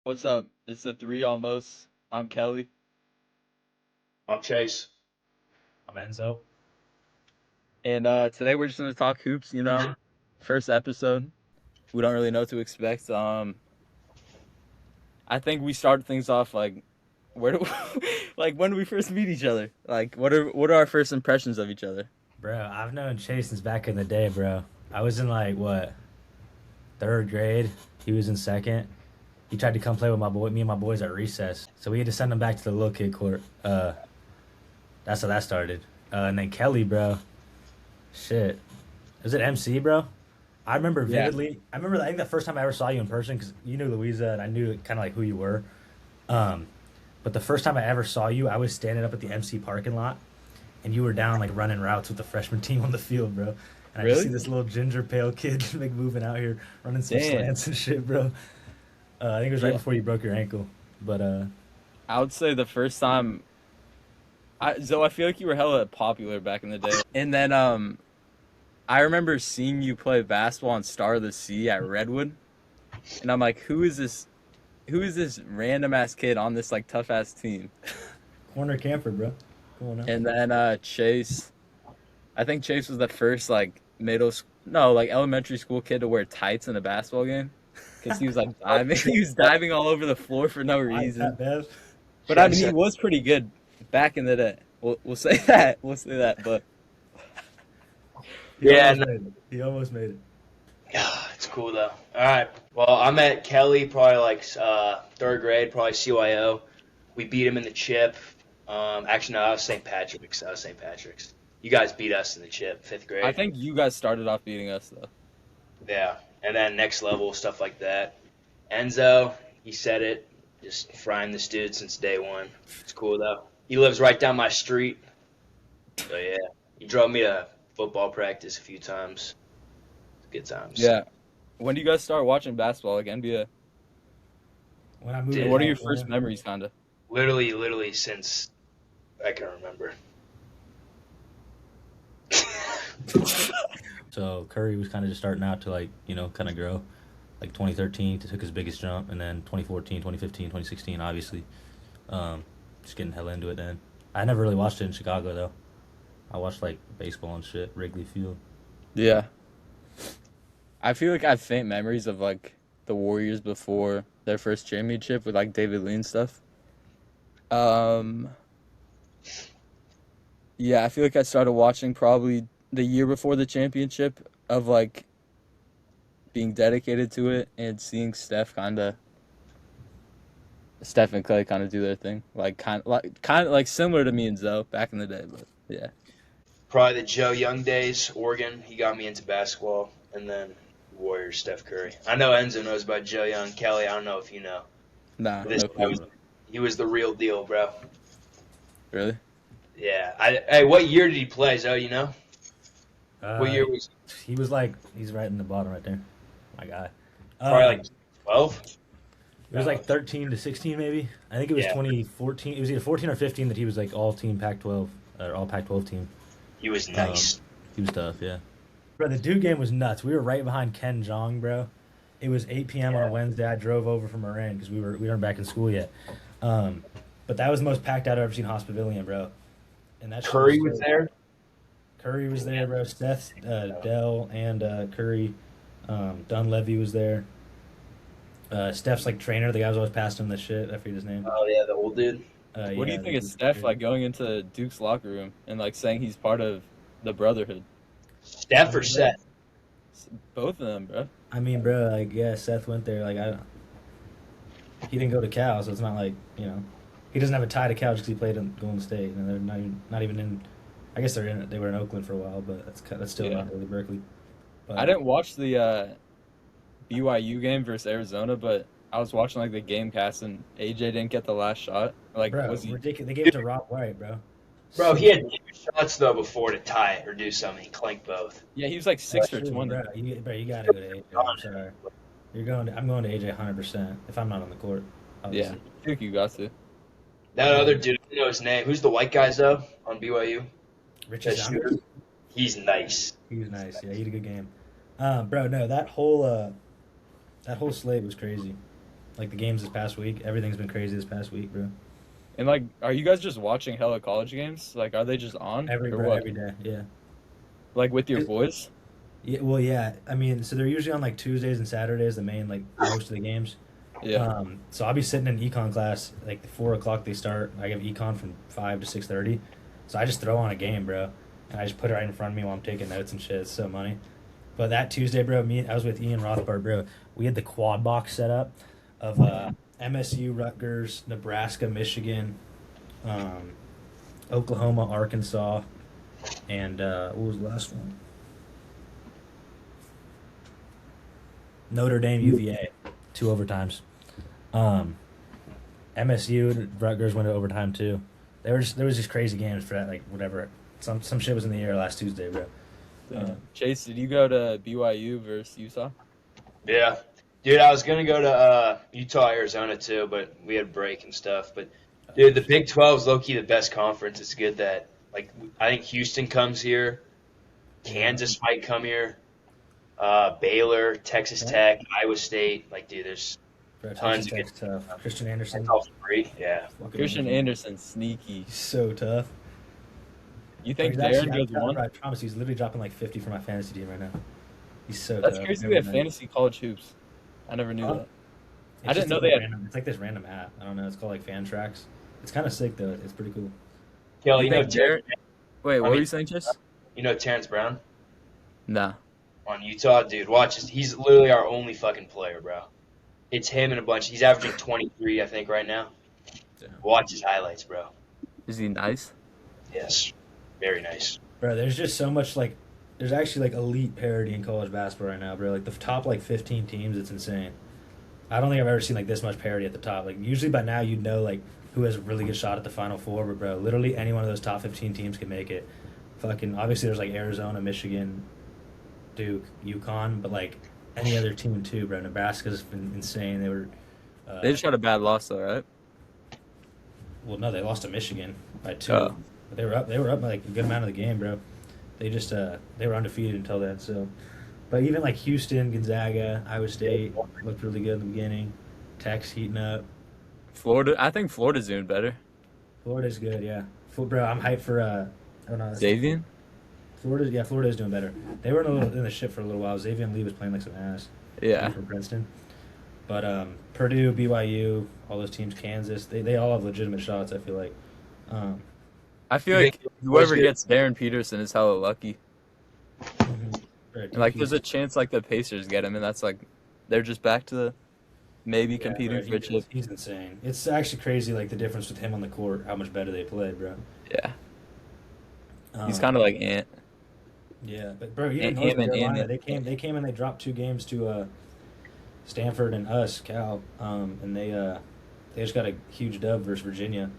What's up? It's the three almost. I'm Kelly. I'm Chase. I'm Enzo. And today we're just gonna talk hoops. First episode. We don't really know what to expect. I think we started things off like where do like when do we first meet each other? Like what are our first impressions of each other? Bro, I've known Chase since back in the day, bro. I was in like what, third grade. He was in second. He tried to come play with me and my boys at recess. So we had to send him back to the little kid court. That's how that started. And then Kelly, bro. Shit. Was it MC, bro? I remember Yeah. vividly. I think the first time I ever saw you in person, because you knew Louisa and I knew kind of like who you were. Um, but the first time I ever saw you, I was standing up at the MC parking lot and you were down like running routes with the freshman team on the field, bro. And I just see Really? this little ginger pale kid like moving out here, running some Damn. slants and shit, bro. I think it was right Yeah. before you broke your ankle, but I would say the first time I feel like you were hella popular back in the day. And then I remember seeing you play basketball on Star of the Sea at Redwood. And I'm like, who is this random ass kid on this like tough ass team? corner camper, bro. Come on now. And then Chase, I think Chase was the first like elementary school kid to wear tights in a basketball game because he was like diving. He was diving all over the floor for no I reason. that Bev. But I mean, he was pretty good back in the day. We'll say that. We'll say that. But He Yeah, almost no, made it. He almost made it. it's cool though. All right. Well, I met Kelly probably like third grade, probably CYO. We beat him in the chip. Actually, no, I was St. Patrick's. You guys beat us in the chip, fifth I grade. think you guys started off beating us though. Yeah, and then next level stuff like that. Enzo, he said it. Just frying this dude since day one. It's cool though. He lives right down my street. So yeah, he drove me to football practice a few times. Good times. Yeah. When do you guys start watching basketball like NBA? When I moved And to Dude, what are your first California, memories, kinda? literally since I can remember. so Curry was kind of just starting out to like kind of grow. Like 2013 took his biggest jump, and then 2014, 2015, 2016, obviously. Just getting hell into it then. I never really watched it in Chicago though. I watched like baseball and shit, Wrigley Field. Yeah. I feel like I have faint memories of like the Warriors before their first championship with like David Lee and stuff. Um, yeah, I feel like I started watching probably the year before the championship of like being dedicated to it and seeing Steph and Clay kind of do their thing, like kind of like similar to me and Zoe back in the day, but yeah. Probably the Joe Young days, Oregon. He got me into basketball, and then Warriors, Steph Curry. I know Enzo knows about Joe Young. Kelly, I don't know if you know. Nah, This no guy clue. was, he was the real deal, bro. Really? Yeah. Hey, what year did he play, Zoe? You know? What Uh, year was he was like he's right in the bottom right there. My guy. probably Um, like 12? it was like 13 to 16 maybe. I think it was Yeah. 2014. It was either 14 or 15 that he was like all team Pac-12 or all Pac-12 team. He was Um, nice. he was tough, yeah. Bro, the Duke game was nuts. We were right behind Ken Jong, bro. It was 8 p.m. on a Yeah. Wednesday. I drove over from Iran because we weren't back in school yet. Um, but that was the most packed out I've ever seen Hospitalian, bro. And that shit was Curry was crazy. there. Curry was there, bro. Steph, Dell, and Curry. Dunleavy was there. Steph's like trainer, the guy was always passing him the shit. I forget his name. Oh, yeah, the old dude. What do Yeah, you the think of dude was Steph crazy. like going into Duke's locker room and like saying he's part of the brotherhood? Steph I or mean, bro. Seth? Both of them, bro. I mean, bro. Like, yeah, Seth went there. He didn't go to Cal, so it's not like he doesn't have a tie to Cal just because he played in Golden State, and they're not even in. I guess they were in Oakland for a while, but that's still Yeah. not really Berkeley. I But didn't watch the BYU game versus Arizona, but I was watching like the game cast and AJ didn't get the last shot. Like, bro, was he? ridiculous. They gave it to Rob White, bro. Bro, he So had two shots, though, before to tie it or do something. He clanked both. Yeah, he was like that's 6 for 20. bro. You gotta go to AJ. I'm sorry. I'm going to AJ 100% if I'm not on the court, Yeah, obviously. I think you got to. That other dude, I don't know his name. Who's the white guys, though, on BYU? Richie That Saunders, shooter? He's nice. he was nice. Yeah, he had a good game. Bro, no, that whole slate was crazy. Like the games this past week, everything's been crazy this past week, bro. And like, are you guys just watching hella college games? Like, are they just on or what? Every day, yeah. Like with your boys? Yeah, well, yeah. I mean, so they're usually on like Tuesdays and Saturdays, the main like most of the games. Yeah. So I'll be sitting in econ class like 4 o'clock they start. I give econ from 5 to 6:30, so I just throw on a game, bro, and I just put it right in front of me while I'm taking notes and shit. It's so money. But that Tuesday, bro, I was with Ian Rothbard, bro. We had the quad box set up of MSU, Rutgers, Nebraska, Michigan, um, Oklahoma, Arkansas, and what was the last one? Notre Dame, UVA, 2 overtimes. Um, MSU and Rutgers went to overtime too. There was just crazy games for that, like whatever. Some shit was in the air last Tuesday, bro. Chase, did you go to BYU versus Utah? Yeah. Dude, I was going to go to Utah, Arizona too, but we had break and stuff. But, dude, the Big 12 is low-key the best conference. It's good that, like, I think Houston comes here. Kansas might come here. Baylor, Texas Tech, Iowa State. Like, dude, there's Bro, tons Texas of good Tech's tough. Christian Anderson, That's all free. Yeah. fucking Christian amazing. Anderson, sneaky. He's so tough. You Bro, think he's Darren actually, goes one? I promise, he's literally dropping like 50 for my fantasy team right now. He's so That's tough. crazy. Never We have mind. fantasy college hoops. I never knew Huh? that. It's I just didn't know a they little had. random. It's like this random app. I don't know. It's called like Fan Tracks. It's kind of sick though. It's pretty cool. Kelly, You think Darren? Wait, what were you saying, Chase? Terrence Brown Nah. on Utah? Dude, watch this. He's literally our only fucking player, bro. It's him and a bunch. He's averaging 23, I think, right now. Damn. Watch his highlights, bro. Is he nice? Yes. Very nice. Bro, there's just so much like, there's actually like elite parity in college basketball right now, bro. Like the top like 15 teams, it's insane. I don't think I've ever seen like this much parity at the top. Like usually by now you'd know like who has a really good shot at the Final Four, but bro, literally any one of those top 15 teams can make it. Fucking obviously there's like Arizona, Michigan, Duke, UConn, but like any other team too, bro. Nebraska's been insane. They were. They just had a bad loss, though, right? Well, no, they lost to Michigan by 2. Oh. But they were up. They were up by like a good amount of the game, bro. They just they were undefeated until then. So, but even like Houston, Gonzaga, Iowa State looked really good in the beginning. Tech's heating up. Florida. I think Florida's doing better. Florida's good, yeah. Bro, I'm hyped for oh no, Xavier. Florida's doing better. They were in the shit for a little while. Xavier Lee was playing like some ass. Yeah. For Princeton. But Purdue, BYU, all those teams, Kansas, they all have legitimate shots. I feel like. I feel like whoever gets Darren Peterson is hella lucky. And like, there's a chance like the Pacers get him, and that's like, they're just back to the maybe competing for a chip. He's insane. It's actually crazy, like the difference with him on the court, how much better they play, bro. Yeah. He's kind of like Ant. Yeah, but bro, even Ant- North Ant- Carolina, Ant- they came and they dropped 2 games to Stanford and us, Cal, and they just got a huge dub versus Virginia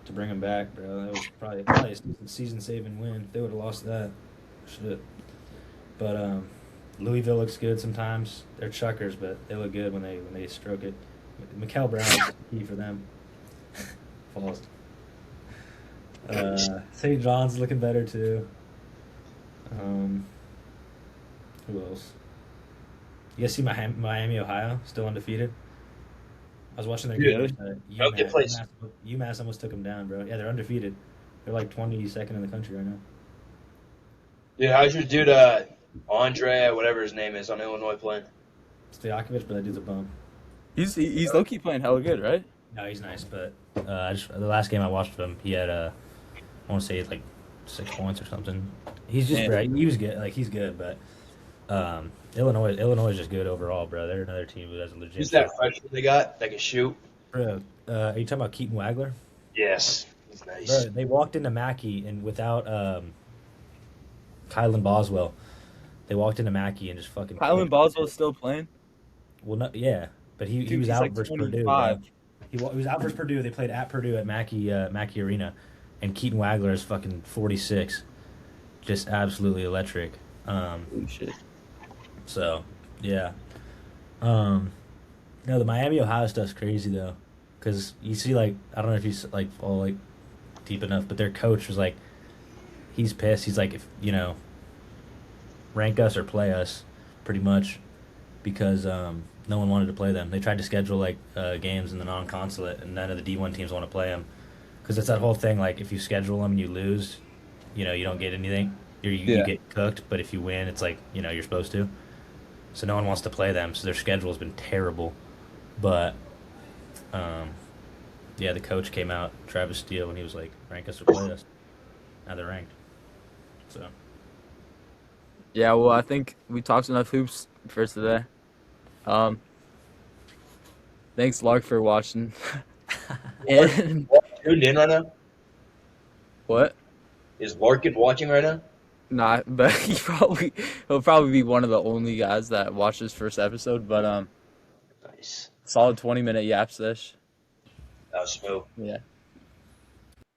to bring them back, bro. That was probably a season saving win. If they would have lost that, shit. But Louisville looks good sometimes. They're chuckers, but they look good when they stroke it. Mikal Brown is key for them. False. St. John's looking better too. Who else? You guys see Miami, Ohio, still undefeated? I was watching their game. Good place. UMass almost took them down, bro. Yeah, they're undefeated. They're like 22nd in the country right now. Dude, how's your dude, Andre, whatever his name is, on Illinois playing? Stojakovic, but that dude's a bum. He's low key playing hella good, right? No, he's nice, but the last game I watched of him, he had I want to say like 6 points or something. He's just he was good, like he's good, but Illinois is just good overall, bro. They're another team who has a legit. Who's that freshman they got that can shoot? Bro, are you talking about Keaton Wagler? Yes, he's nice. Bro, they walked into Mackey and without Kylan Boswell, they walked into Mackey and just fucking. Kylan Boswell's still playing. Well, no, yeah, but he was out versus Purdue. He was out versus Purdue. They played at Purdue at Mackey Arena, and Keaton Wagler is fucking 46, just absolutely electric. Holy shit. So, yeah. No, the Miami Ohio stuff's crazy though, because you see like I don't know if you like follow like deep enough, but their coach was like, he's pissed. He's like, if rank us or play us, pretty much. because no one wanted to play them. They tried to schedule like games in the non-consulate, and none of the D1 teams want to play them because it's that whole thing. Like if you schedule them and you lose, you don't get anything. You Yeah. get cooked, but if you win, it's like you're supposed to. So no one wants to play them. So their schedule has been terrible. But um, yeah, the coach came out, Travis Steele, and he was like, "Rank us or play us." Now they're ranked. So Yeah, well, I think we talked enough hoops for today. Um, thanks, Lark, for watching. And Tuned in right now? what? Is Larkin watching right now? Not, but he'll probably be one of the only guys that watched this first episode. But Nice. solid 20-minute yap sesh. That was smooth. Yeah.